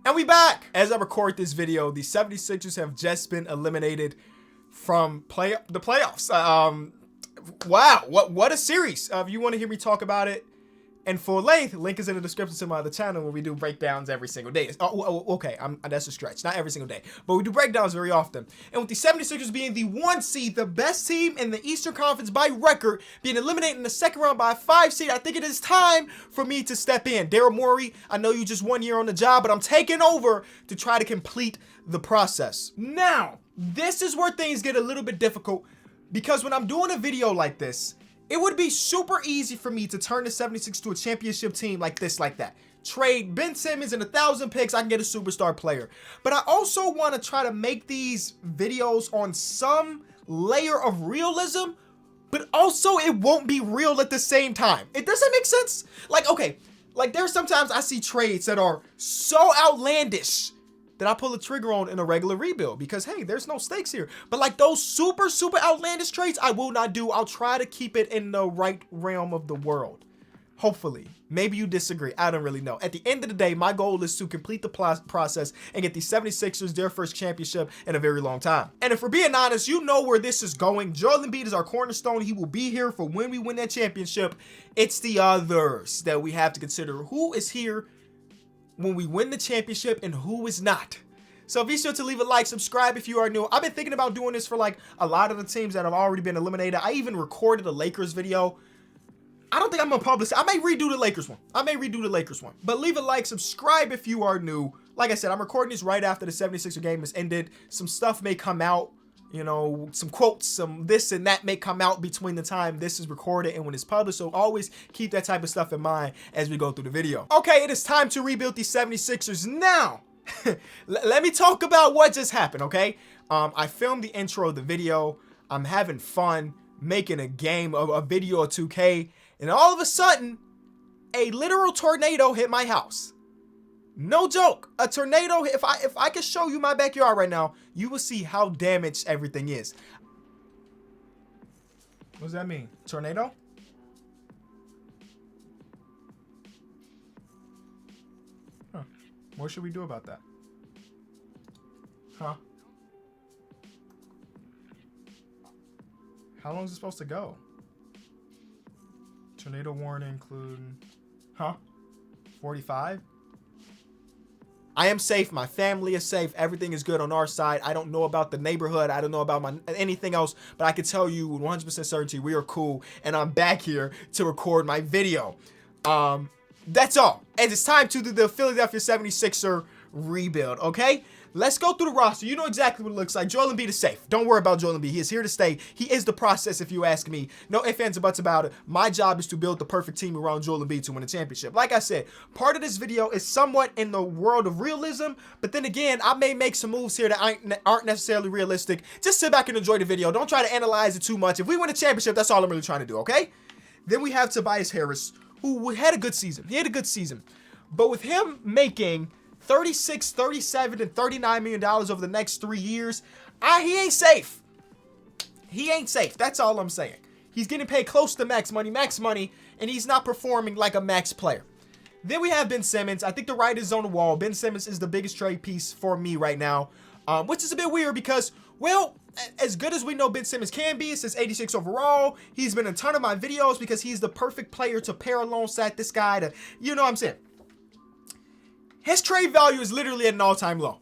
And we back. As I record this video, the 76ers have just been eliminated from the playoffs. Wow, what a series. If you want to hear me talk about it in full length, link is in the description to my other channel where we do breakdowns every single day. Okay, that's a stretch. Not every single day, but we do breakdowns very often. And with the 76ers being the 1 seed, the best team in the Eastern Conference by record, being eliminated in the second round by a 5 seed, I think it is time for me to step in. Daryl Morey, I know you just 1 year on the job, but I'm taking over to try to complete the process. Now, this is where things get a little bit difficult, because when I'm doing a video like this, it would be super easy for me to turn the 76 to a championship team like this, like that. Trade Ben Simmons and 1,000 picks, I can get a superstar player. But I also want to try to make these videos on some layer of realism, but also it won't be real at the same time. It doesn't make sense. Like, okay, like there's sometimes I see trades that are so outlandish that I pull the trigger on in a regular rebuild because, hey, there's no stakes here. But like those super outlandish trades, I will not do. I'll try to keep it in the right realm of the world. Hopefully. Maybe you disagree. I don't really know. At the end of the day, my goal is to complete the process and get the 76ers their first championship in a very long time. And if we're being honest, you know where this is going. Joel Embiid is our cornerstone. He will be here for when we win that championship. It's the others that we have to consider. Who is here when we win the championship and who is not? So be sure to leave a like, subscribe if you are new. I've been thinking about doing this for like a lot of the teams that have already been eliminated. I even recorded a Lakers video. I don't think I'm gonna publish it. I may redo the Lakers one. But leave a like, subscribe if you are new. Like I said, I'm recording this right after the 76er game has ended. Some stuff may come out, you know, some quotes, some this and that may come out between the time this is recorded and when it's published. So always keep that type of stuff in mind as we go through the video. Okay, it is time to rebuild the 76ers now. Let me talk about what just happened, okay? I filmed the intro of the video. I'm having fun making a game of a video of 2K, and all of a sudden, a literal tornado hit my house. No joke, a tornado. If I could show you my backyard right now, you will see how damaged everything is. What does that mean? Tornado? Huh. What should we do about that? Huh? How long is it supposed to go? Tornado warning including... Huh? 45? I am safe. My family is safe. Everything is good on our side. I don't know about the neighborhood. I don't know about anything else, but I can tell you with 100% certainty we are cool, and I'm back here to record my video. That's all. And it's time to do the Philadelphia 76er rebuild, okay? Let's go through the roster. You know exactly what it looks like. Joel Embiid is safe. Don't worry about Joel Embiid. He is here to stay. He is the process, if you ask me. No ifs, ands, or buts about it. My job is to build the perfect team around Joel Embiid to win a championship. Like I said, part of this video is somewhat in the world of realism, but then again, I may make some moves here that aren't necessarily realistic. Just sit back and enjoy the video. Don't try to analyze it too much. If we win a championship, that's all I'm really trying to do, okay? Then we have Tobias Harris, who had a good season. He had a good season. But with him making $36, $37, and $39 million over the next 3 years, he ain't safe. He ain't safe. That's all I'm saying. He's getting paid close to max money, and he's not performing like a max player. Then we have Ben Simmons. I think the writing is on the wall. Ben Simmons is the biggest trade piece for me right now, which is a bit weird because, well, as good as we know Ben Simmons can be, it says 86 overall. He's been in a ton of my videos because he's the perfect player to pair alongside this guy to, you know what I'm saying? His trade value is literally at an all-time low.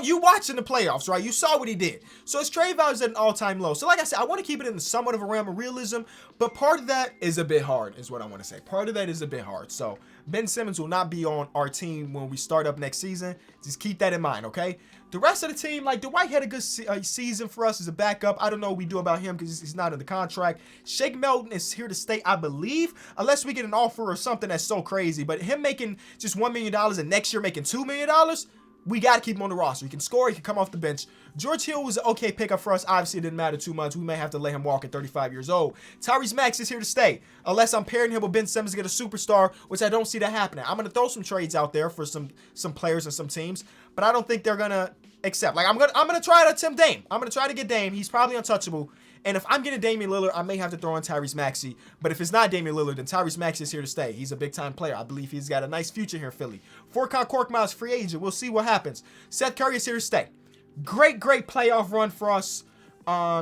You watching the playoffs, right? You saw what he did. So his trade value is at an all-time low. So like I said, I want to keep it in somewhat of a realm of realism, but part of that is a bit hard, is what I want to say. Part of that is a bit hard. So Ben Simmons will not be on our team when we start up next season. Just keep that in mind, okay? The rest of the team, like Dwight had a good season for us as a backup. I don't know what we do about him because he's not in the contract. Shake Milton is here to stay, I believe, unless we get an offer or something that's so crazy. But him making just $1 million and next year making $2 million, we got to keep him on the roster. He can score. He can come off the bench. George Hill was an okay pickup for us. Obviously, it didn't matter too much. We may have to let him walk at 35 years old. Tyrese Maxey is here to stay. Unless I'm pairing him with Ben Simmons to get a superstar, which I don't see that happening. I'm going to throw some trades out there for some players and some teams, but I don't think they're going to accept. Like, I'm gonna try to attempt Dame. I'm going to try to get Dame. He's probably untouchable. And if I'm getting Damian Lillard, I may have to throw in Tyrese Maxey. But if it's not Damian Lillard, then Tyrese Maxey is here to stay. He's a big-time player. I believe he's got a nice future here in Philly. Furkan Korkmaz, free agent. We'll see what happens. Seth Curry is here to stay. Great playoff run for us.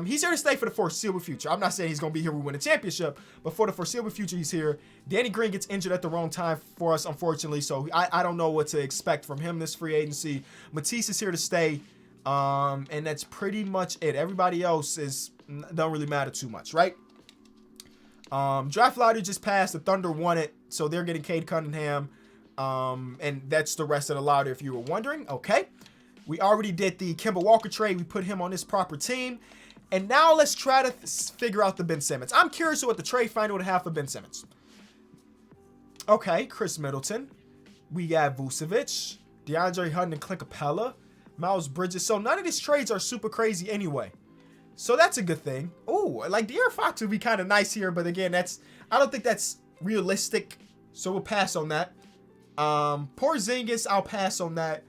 He's here to stay for the foreseeable future. I'm not saying he's going to be here when we win a championship, but for the foreseeable future, he's here. Danny Green gets injured at the wrong time for us, unfortunately, so I don't know what to expect from him this free agency. Matisse is here to stay, and that's pretty much it. Everybody else don't really matter too much, right? Draft lottery just passed. The Thunder won it, so they're getting Cade Cunningham, and that's the rest of the lottery if you were wondering. Okay. We already did the Kemba Walker trade. We put him on this proper team. And now let's try to figure out the Ben Simmons. I'm curious what the trade finder would have for Ben Simmons. Okay, Chris Middleton. We got Vucevic, DeAndre Hunter and Clint Capella, Miles Bridges. So none of these trades are super crazy anyway. So that's a good thing. Oh, like De'Aaron Fox would be kind of nice here. But again, I don't think that's realistic. So we'll pass on that. Porzingis, I'll pass on that.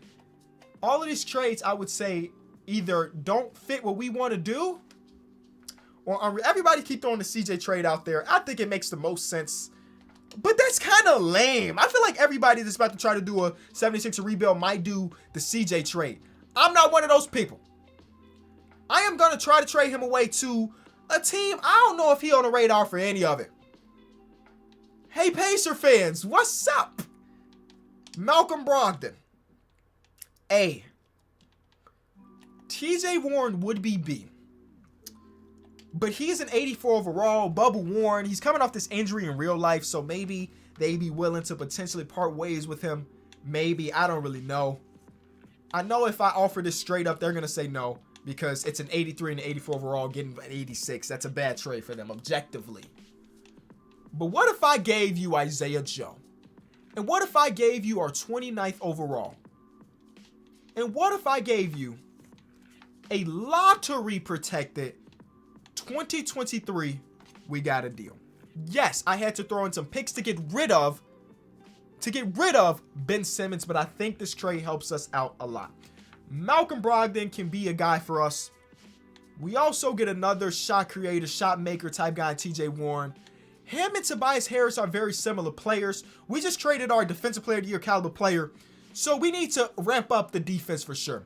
All of these trades, I would say, either don't fit what we want to do, or everybody keep throwing the CJ trade out there. I think it makes the most sense, but that's kind of lame. I feel like everybody that's about to try to do a 76er rebuild might do the CJ trade. I'm not one of those people. I am going to try to trade him away to a team. I don't know if he on the radar for any of it. Hey, Pacer fans, what's up? Malcolm Brogdon. A. TJ Warren would be B. But he's an 84 overall. Bubba Warren, he's coming off this injury in real life, so maybe they'd be willing to potentially part ways with him. Maybe. I don't really know. I know if I offer this straight up, they're going to say no, because it's an 83 and an 84 overall getting an 86. That's a bad trade for them, objectively. But what if I gave you Isaiah Joe? And what if I gave you our 29th overall? And what if I gave you a lottery protected 2023 we got a deal? Yes, I had to throw in some picks to get rid of Ben Simmons, but I think this trade helps us out a lot. Malcolm Brogdon can be a guy for us. We also get another shot creator, shot maker type guy in TJ Warren. Him and Tobias Harris are very similar players. We just traded our defensive player of the year caliber player. So we need to ramp up the defense for sure.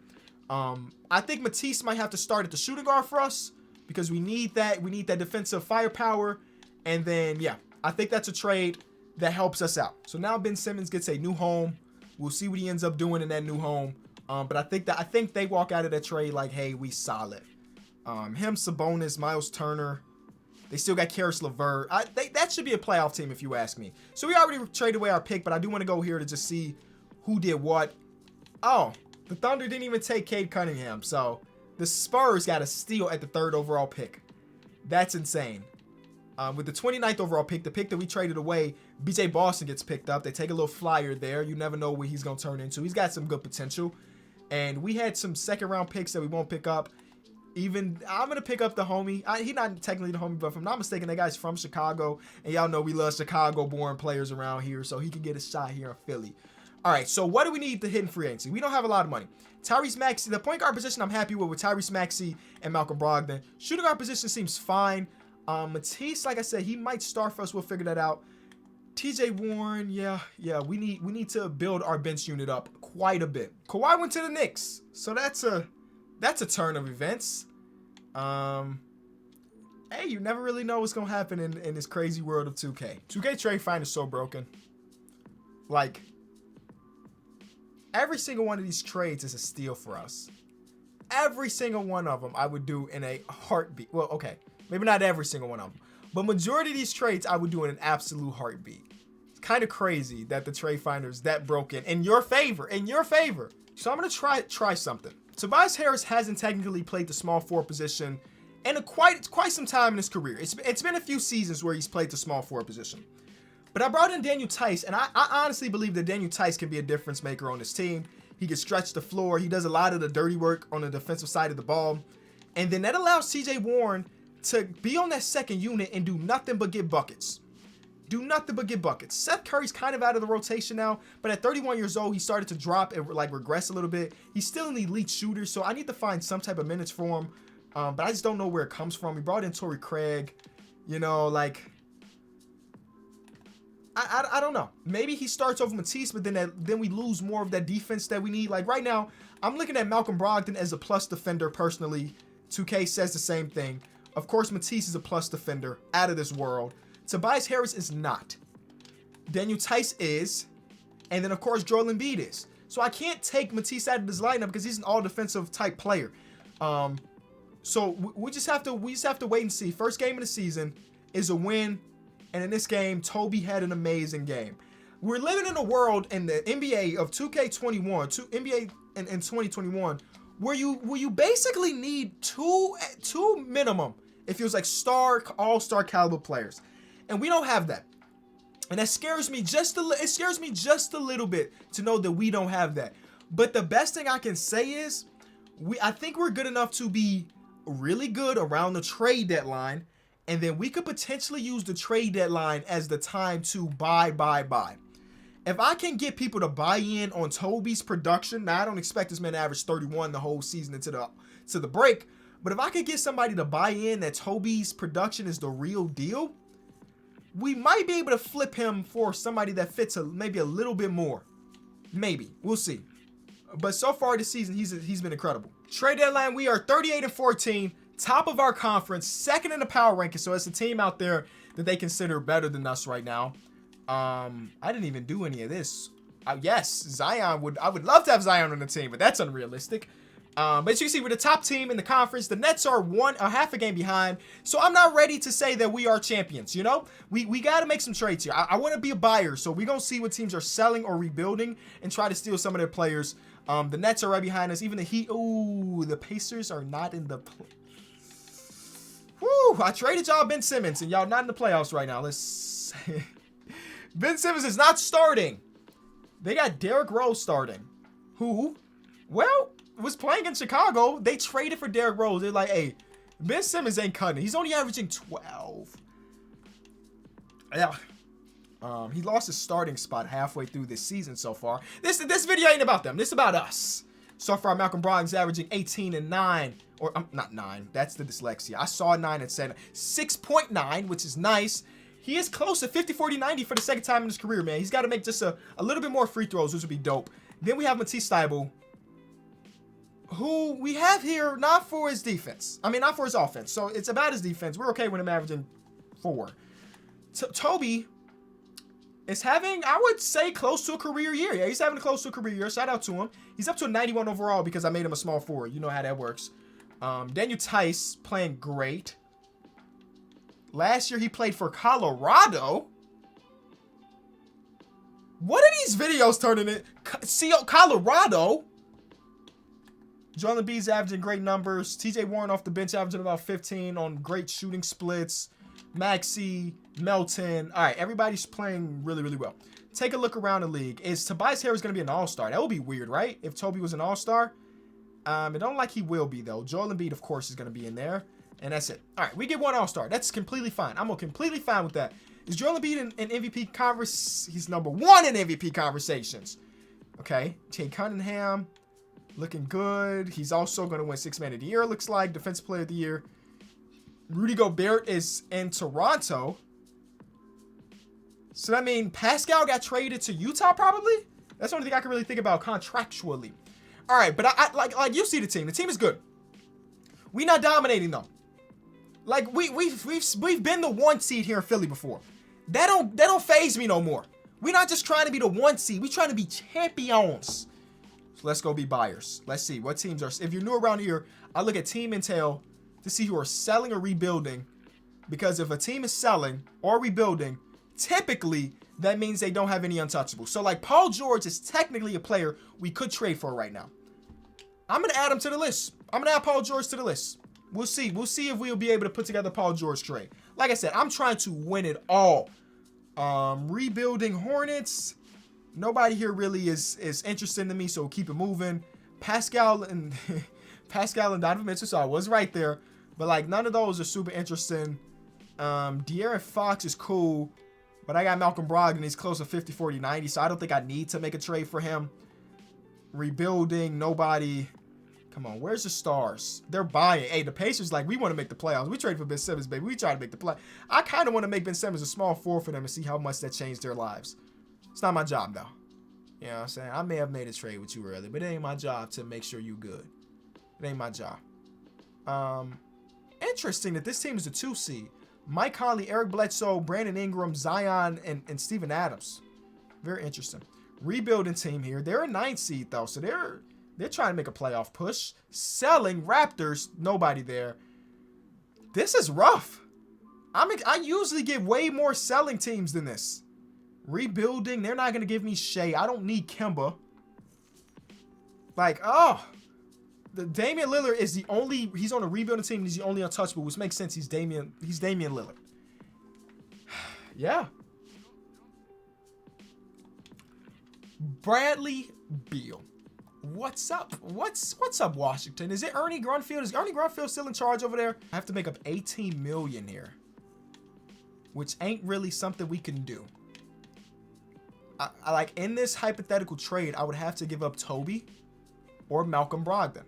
I think Matisse might have to start at the shooting guard for us because we need that. We need that defensive firepower. And then, yeah, I think that's a trade that helps us out. So now Ben Simmons gets a new home. We'll see what he ends up doing in that new home. But I think they walk out of that trade like, hey, we solid. Him, Sabonis, Miles Turner. They still got Karis LeVert. That should be a playoff team if you ask me. So we already traded away our pick, but I do want to go here to just see who did what. Oh, the Thunder didn't even take Cade Cunningham. So the Spurs got a steal at the 3rd overall pick. That's insane. With the 29th overall pick, the pick that we traded away, BJ Boston gets picked up. They take a little flyer there. You never know what he's going to turn into. He's got some good potential. And we had some 2nd round picks that we won't pick up. I'm going to pick up the homie. He's not technically the homie, but if I'm not mistaken, that guy's from Chicago. And y'all know we love Chicago-born players around here, so he can get a shot here in Philly. All right, so what do we need to hit in free agency? We don't have a lot of money. Tyrese Maxey, the point guard position I'm happy with Tyrese Maxey and Malcolm Brogdon. Shooting guard position seems fine. Matisse, like I said, he might start for us. We'll figure that out. TJ Warren, yeah, we need to build our bench unit up quite a bit. Kawhi went to the Knicks, so that's a turn of events. Hey, you never really know what's gonna happen in this crazy world of 2K. 2K trade finder is so broken. Like, every single one of these trades is a steal for us. Every single one of them I would do in a heartbeat. Well, okay, maybe not every single one of them, but majority of these trades I would do in an absolute heartbeat. It's kind of crazy that the trade finder is that broken in your favor. So I'm gonna try something. Tobias Harris hasn't technically played the small forward position in quite some time in his career. It's been a few seasons where he's played the small forward position. But I brought in Daniel Tice, and I honestly believe that Daniel Tice can be a difference maker on this team. He can stretch the floor. He does a lot of the dirty work on the defensive side of the ball. And then that allows TJ Warren to be on that second unit and do nothing but get buckets. Seth Curry's kind of out of the rotation now, but at 31 years old, he started to drop and regress a little bit. He's still an elite shooter, so I need to find some type of minutes for him. But I just don't know where it comes from. We brought in Torrey Craig, you know, like, I don't know. Maybe he starts over Matisse, but then we lose more of that defense that we need. Like right now, I'm looking at Malcolm Brogdon as a plus defender personally. 2K says the same thing. Of course, Matisse is a plus defender, out of this world. Tobias Harris is not. Daniel Tice is. And then, of course, Joel Embiid is. So I can't take Matisse out of this lineup because he's an all-defensive type player. So we just have to wait and see. First game of the season is a win. And in this game, Toby had an amazing game. We're living in a world in the NBA of 2K21, NBA in 2021, where you basically need two minimum. It feels like all-star caliber players, and we don't have that. And that scares me just a little bit to know that we don't have that. But the best thing I can say is I think we're good enough to be really good around the trade deadline. And then we could potentially use the trade deadline as the time to buy. If I can get people to buy in on Toby's production, now I don't expect this man to average 31 the whole season into the break, but if I could get somebody to buy in that Toby's production is the real deal, we might be able to flip him for somebody that fits maybe a little bit more. Maybe. We'll see. But so far this season, he's been incredible. Trade deadline, we are 38-14. Top of our conference, second in the power ranking. So it's a team out there that they consider better than us right now. I didn't even do any of this. Yes, Zion I would love to have Zion on the team, but that's unrealistic. But as you can see, we're the top team in the conference. The Nets are half a game behind. So I'm not ready to say that we are champions, you know? We got to make some trades here. I want to be a buyer. So we're going to see what teams are selling or rebuilding and try to steal some of their players. The Nets are right behind us. Even the Heat. Ooh, the Pacers are not in the play. Woo! I traded y'all Ben Simmons, and y'all not in the playoffs right now. Let's. Ben Simmons is not starting. They got Derrick Rose starting. Who? Well, was playing in Chicago. They traded for Derrick Rose. They're like, hey, Ben Simmons ain't cutting. He's only averaging 12. Yeah. He lost his starting spot halfway through this season so far. This video ain't about them. This is about us. So far, Malcolm Brogdon's averaging 18 and 9. Or, not 9. That's the dyslexia. I saw 9 and said 6.9, which is nice. He is close to 50, 40, 90 for the second time in his career, man. He's got to make just a little bit more free throws, which would be dope. Then we have Matisse Thybulle, who we have here not for his defense. I mean, not for his offense. So it's about his defense. We're okay with him averaging 4. Toby is having, I would say, close to a career year. Yeah, he's having close to a career year. Shout out to him. He's up to a 91 overall because I made him a small forward. You know how that works. Daniel Tice playing great. Last year he played for Colorado. What are these videos turning in? Colorado. Joel Embiid's averaging great numbers. TJ Warren off the bench averaging about 15 on great shooting splits. Maxey, Melton. All right, everybody's playing really, really well. Take a look around the league. Is Tobias Harris going to be an all-star? That would be weird, right? If Toby was an all-star. I don't like he will be, though. Joel Embiid, of course, is going to be in there. And that's it. All right, we get one all-star. That's completely fine. I'm completely fine with that. Is Joel Embiid in MVP conversation? He's number 1 in MVP conversations. Okay. Jay Cunningham looking good. He's also going to win 6th Man of the Year, looks like. Defensive Player of the Year. Rudy Gobert is in Toronto. So that means Pascal got traded to Utah, probably? That's the only thing I can really think about contractually. All right, but I like you see the team. The team is good. We not dominating though. Like we've been the 1 seed here in Philly before. That don't faze me no more. We're not just trying to be the 1 seed. We're trying to be champions. So let's go be buyers. Let's see what teams are. If you're new around here, I look at Team Intel to see who are selling or rebuilding. Because if a team is selling or rebuilding, typically that means they don't have any untouchables. So like Paul George is technically a player we could trade for right now. I'm going to add him to the list. I'm going to add Paul George to the list. We'll see. We'll see if we'll be able to put together Paul George trade. Like I said, I'm trying to win it all. Rebuilding Hornets. Nobody here really is interested in me, so we'll keep it moving. Pascal and Donovan Mitchell, so I was right there. But like none of those are super interesting. De'Aaron Fox is cool. But I got Malcolm Brogdon. He's close to 50, 40, 90. So I don't think I need to make a trade for him. Rebuilding, nobody. Come on, where's the stars? They're buying. Hey, the Pacers like, we want to make the playoffs. We trade for Ben Simmons, baby. We try to make the play. I kind of want to make Ben Simmons a small forward for them and see how much that changed their lives. It's not my job, though. You know what I'm saying? I may have made a trade with you earlier, but it ain't my job to make sure you good. It ain't my job. Interesting that this team is a 2 seed. Mike Conley, Eric Bledsoe, Brandon Ingram, Zion, and Steven Adams. Very interesting. Rebuilding team here. They're a 9 seed, though, so they're trying to make a playoff push. Selling Raptors, nobody there. This is rough. I usually get way more selling teams than this. Rebuilding, they're not going to give me Shea. I don't need Kemba. Like, oh. The Damian Lillard is the only, he's on a rebuilding team and he's the only untouchable, which makes sense. He's Damian Lillard. Yeah. Bradley Beal. What's up? What's up, Washington? Is it Ernie Grunfeld? Is Ernie Grunfeld still in charge over there? I have to make up 18 million here, which ain't really something we can do. I like, in this hypothetical trade, I would have to give up Toby or Malcolm Brogdon.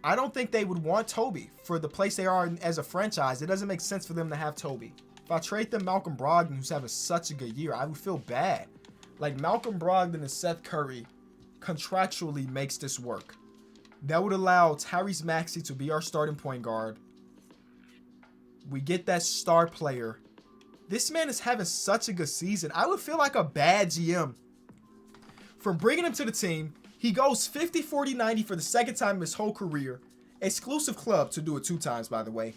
I don't think they would want Toby for the place they are as a franchise. It doesn't make sense for them to have Toby. If I trade them Malcolm Brogdon, who's having such a good year, I would feel bad. Like, Malcolm Brogdon and Seth Curry contractually makes this work. That would allow Tyrese Maxey to be our starting point guard. We get that star player. This man is having such a good season. I would feel like a bad GM from bringing him to the team. He goes 50, 40, 90 for the second time in his whole career. Exclusive club to do it 2 times, by the way.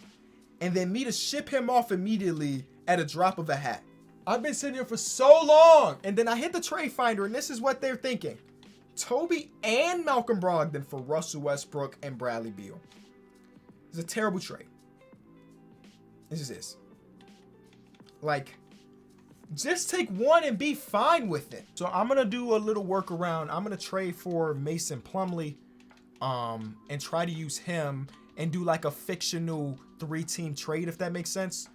And then me to ship him off immediately at a drop of a hat. I've been sitting here for so long. And then I hit the trade finder, and this is what they're thinking. Toby and Malcolm Brogdon for Russell Westbrook and Bradley Beal. It's a terrible trade. This is this. Like, just take one and be fine with it. So I'm going to do a little workaround. I'm going to trade for Mason Plumlee and try to use him and do like a fictional 3-team trade, if that makes sense.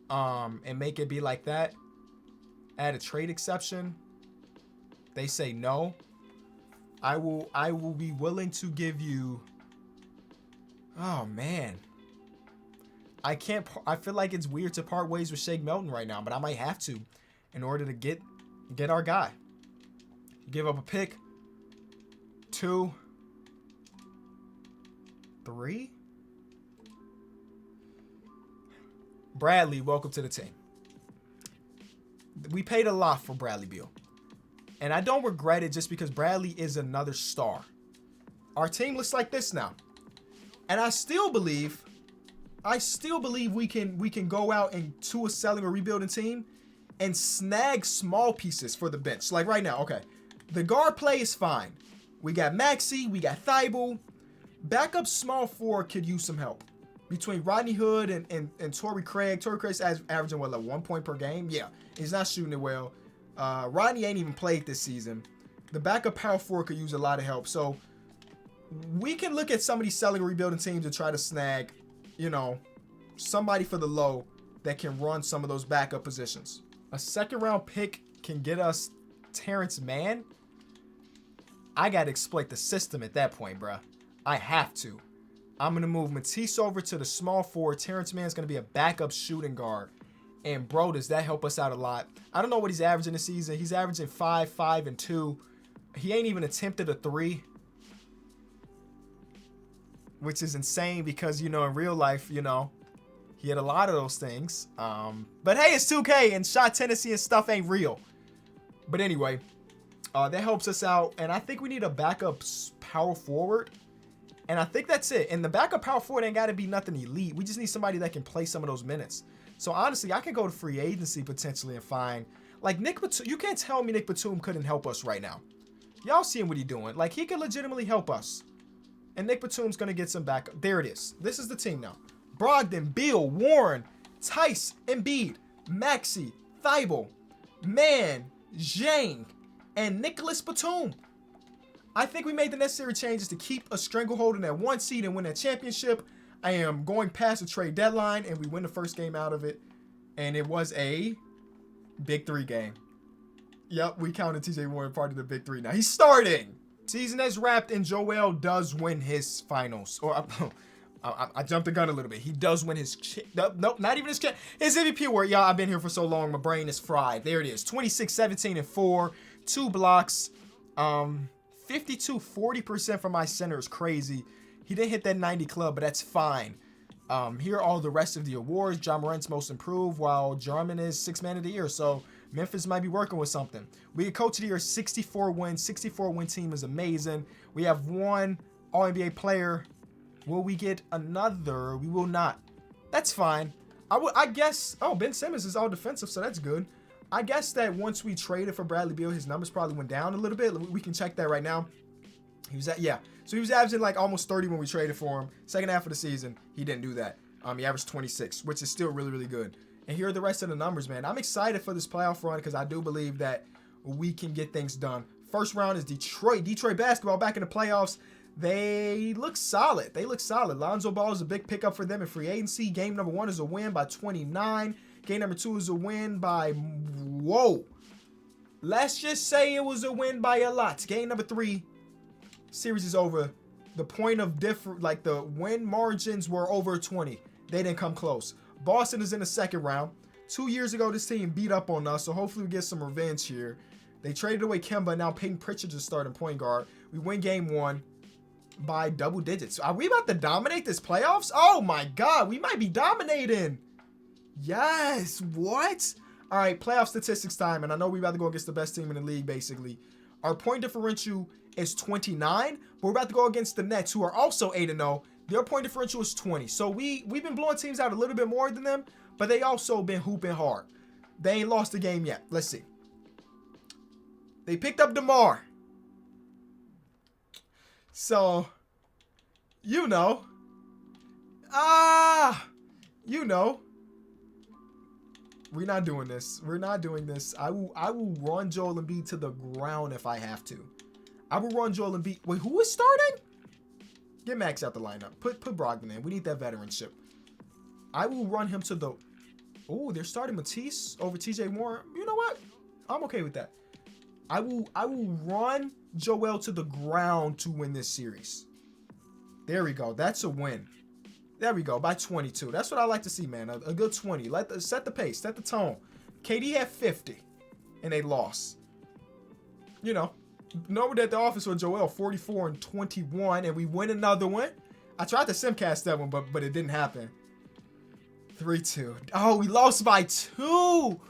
And make it be like that. Add a trade exception. They say no. I will be willing to give you. Oh man. I feel like it's weird to part ways with Shake Milton right now, but I might have to in order to get our guy. Give up a pick. 2, 3. Bradley, welcome to the team. We paid a lot for Bradley Beal. And I don't regret it just because Bradley is another star. Our team looks like this now. And I still believe we can go out and to a selling or rebuilding team and snag small pieces for the bench. Like right now, okay. The guard play is fine. We got Maxey, we got Thibault. Backup small forward could use some help. Between Rodney Hood and Torrey Craig. Torrey Craig's averaging, what, like 1 point per game? Yeah, he's not shooting it well. Rodney ain't even played this season. The backup power forward could use a lot of help. So we can look at some of these selling or rebuilding teams and try to snag, you know, somebody for the low that can run some of those backup positions. A 2nd round pick can get us Terrence Mann. I got to exploit the system at that point, bruh. I have to. I'm going to move Matisse over to the small forward. Terrence Mann's going to be a backup shooting guard. And, bro, does that help us out a lot? I don't know what he's averaging this season. He's averaging 5, 5, and 2. He ain't even attempted a 3. Which is insane because, you know, in real life, you know, he had a lot of those things. But, hey, it's 2K and shot tendency and stuff ain't real. But anyway, that helps us out. And I think we need a backup power forward. And I think that's it. And the backup power forward ain't got to be nothing elite. We just need somebody that can play some of those minutes. So, honestly, I can go to free agency potentially and find, like, Nick Batum. You can't tell me Nick Batum couldn't help us right now. Y'all seeing what he's doing. Like, he can legitimately help us. And Nick Batum's going to get some backup. There it is. This is the team now. Brogdon, Beal, Warren, Tice, Embiid, Maxey, Thibault, Mann, Zhang, and Nicholas Batum. I think we made the necessary changes to keep a stranglehold in that 1 seed and win that championship. I am going past the trade deadline, and we win the first game out of it. And it was a Big 3 game. Yep, we counted TJ Warren part of the Big 3. Now, he's starting. Season is wrapped, and Joel does win his finals. Or I jumped the gun a little bit. He does win his nope, not even his MVP award. Y'all, I've been here for so long, my brain is fried. There it is. 26, 17, and 4. 2 blocks. 52, 40% from my center is crazy. He didn't hit that 90 club, but that's fine. Here are all the rest of the awards. John Morant's most improved, while Jarman is 6th man of the year. So Memphis might be working with something. We get coach of the year, 64 wins. 64 win team is amazing. We have 1 All-NBA player. Will we get another? We will not. That's fine. I guess. Oh, Ben Simmons is all defensive, so that's good. I guess that once we traded for Bradley Beal, his numbers probably went down a little bit. We can check that right now. He was so he was averaging like almost 30 when we traded for him. Second half of the season, he didn't do that. He averaged 26, which is still really, really good. And here are the rest of the numbers, man. I'm excited for this playoff run because I do believe that we can get things done. First round is Detroit. Detroit basketball back in the playoffs. They look solid. Lonzo Ball is a big pickup for them in free agency. Game number 1 is a win by 29. Game number 2 is a win by, whoa. Let's just say it was a win by a lot. Game number 3, series is over. The point of the win margins were over 20. They didn't come close. Boston is in the second round. 2 years ago, this team beat up on us, so hopefully we get some revenge here. They traded away Kemba. Now Peyton Pritchard is starting point guard. We win game 1 by double digits. Are we about to dominate this playoffs? Oh my God, we might be dominating. Yes, what? All right, playoff statistics time, and I know we're about to go against the best team in the league, basically. Our point differential is 29, but we're about to go against the Nets, who are also 8-0. Their point differential is 20. So we've been blowing teams out a little bit more than them, but they also been hooping hard. They ain't lost the game yet. Let's see. They picked up DeMar. So, you know. We're not doing this. We're not doing this. I will run Joel Embiid to the ground if I have to. I will run Joel Embiid. Wait, who is starting? Get Max out the lineup. Put Brogdon in. We need that veteranship. I will run him to the... Oh, they're starting Matisse over TJ Warren. You know what? I'm okay with that. I will run Joel to the ground to win this series. There we go. That's a win. There we go. By 22. That's what I like to see, man. A good 20. Set the pace. Set the tone. KD had 50. And they lost. You know that the offense with Joel 44 and 21. And we win another one. I tried to simcast that one, but it didn't happen. 3-2. Oh, we lost by 2.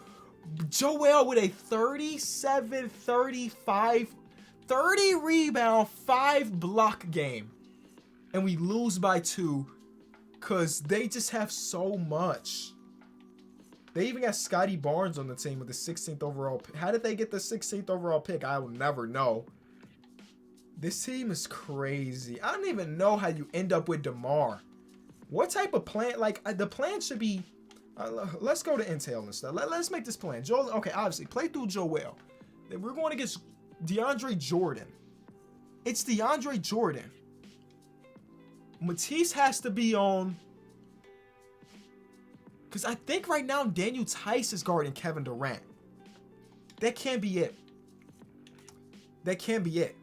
Joel with a 37, 35, 30 rebound, 5 block game. And we lose by 2 because they just have so much. They even got Scotty Barnes on the team with the 16th overall pick. How did they get the 16th overall pick? I will never know. This team is crazy. I don't even know how you end up with DeMar. What type of plan? Like, the plan should be... let's go to intel and stuff. Let's make this plan. Joel, okay, obviously, play through Joel. Then we're going against DeAndre Jordan. It's DeAndre Jordan. Matisse has to be on... Because I think right now Daniel Tice is guarding Kevin Durant. That can't be it. That can't be it.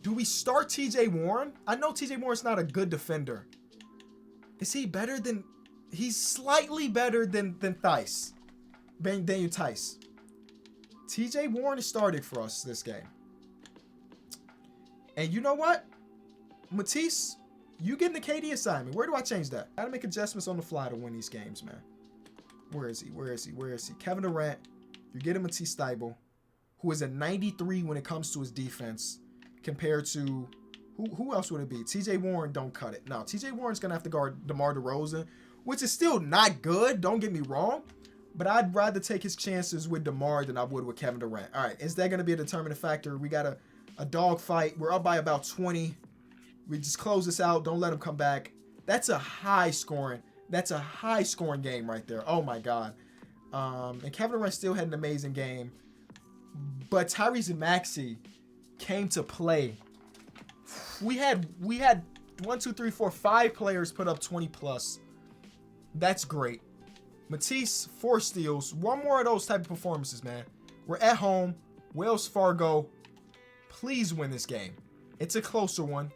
Do we start TJ Warren? I know TJ Warren's not a good defender. Is he better than... He's slightly better than Tice. Daniel Tice. TJ Warren is starting for us this game. And you know what? Matisse, you getting the KD assignment. Where do I change that? I gotta make adjustments on the fly to win these games, man. Where is he? Kevin Durant. You're getting Matisse Thybulle, who is a 93 when it comes to his defense, compared to... Who else would it be? TJ Warren don't cut it. No, TJ Warren's gonna have to guard DeMar DeRozan, which is still not good, don't get me wrong, but I'd rather take his chances with DeMar than I would with Kevin Durant. All right, is that going to be a determining factor? We got a dog fight. We're up by about 20. We just close this out. Don't let him come back. That's a high scoring game right there. Oh, my God. And Kevin Durant still had an amazing game, but Tyrese and Maxey came to play. We had 1, 2, 3, 4, 5 players put up 20 plus. That's great. Matisse, 4 steals. One more of those type of performances, man. We're at home. Wells Fargo. Please win this game. It's a closer one.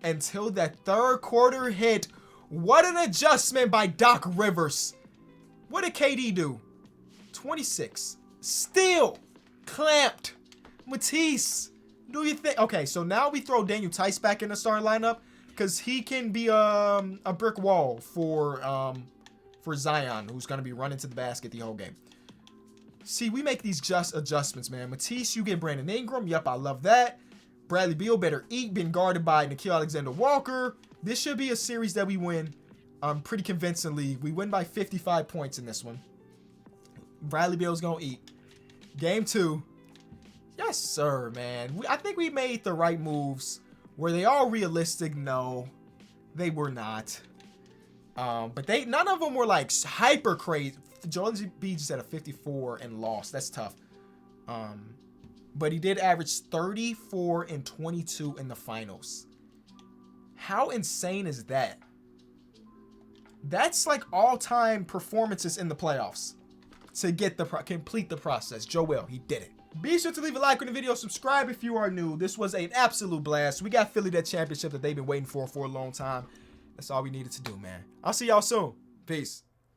Until that third quarter hit. What an adjustment by Doc Rivers. What did KD do? 26. Still clamped. Matisse, do you think? Okay, so now we throw Daniel Tice back in the starting lineup because he can be a brick wall for Zion, who's going to be running to the basket the whole game. See, we make these just adjustments, man. Matisse, you get Brandon Ingram. Yep, I love that. Bradley Beal better eat, been guarded by Nickeil Alexander-Walker. This should be a series that we win pretty convincingly. We win by 55 points in this one. Bradley Beal's going to eat. Game 2. Yes, sir, man. I think we made the right moves. Were they all realistic? No, they were not. But none of them were like hyper crazy. Joel Embiid just had a 54 and lost. That's tough. But he did average 34 and 22 in the finals. How insane is that? That's like all-time performances in the playoffs to get complete the process. Joel, he did it. Be sure to leave a like on the video, subscribe if you are new. This was an absolute blast. We got Philly that championship that they've been waiting for a long time. That's all we needed to do, man. I'll see y'all soon. Peace.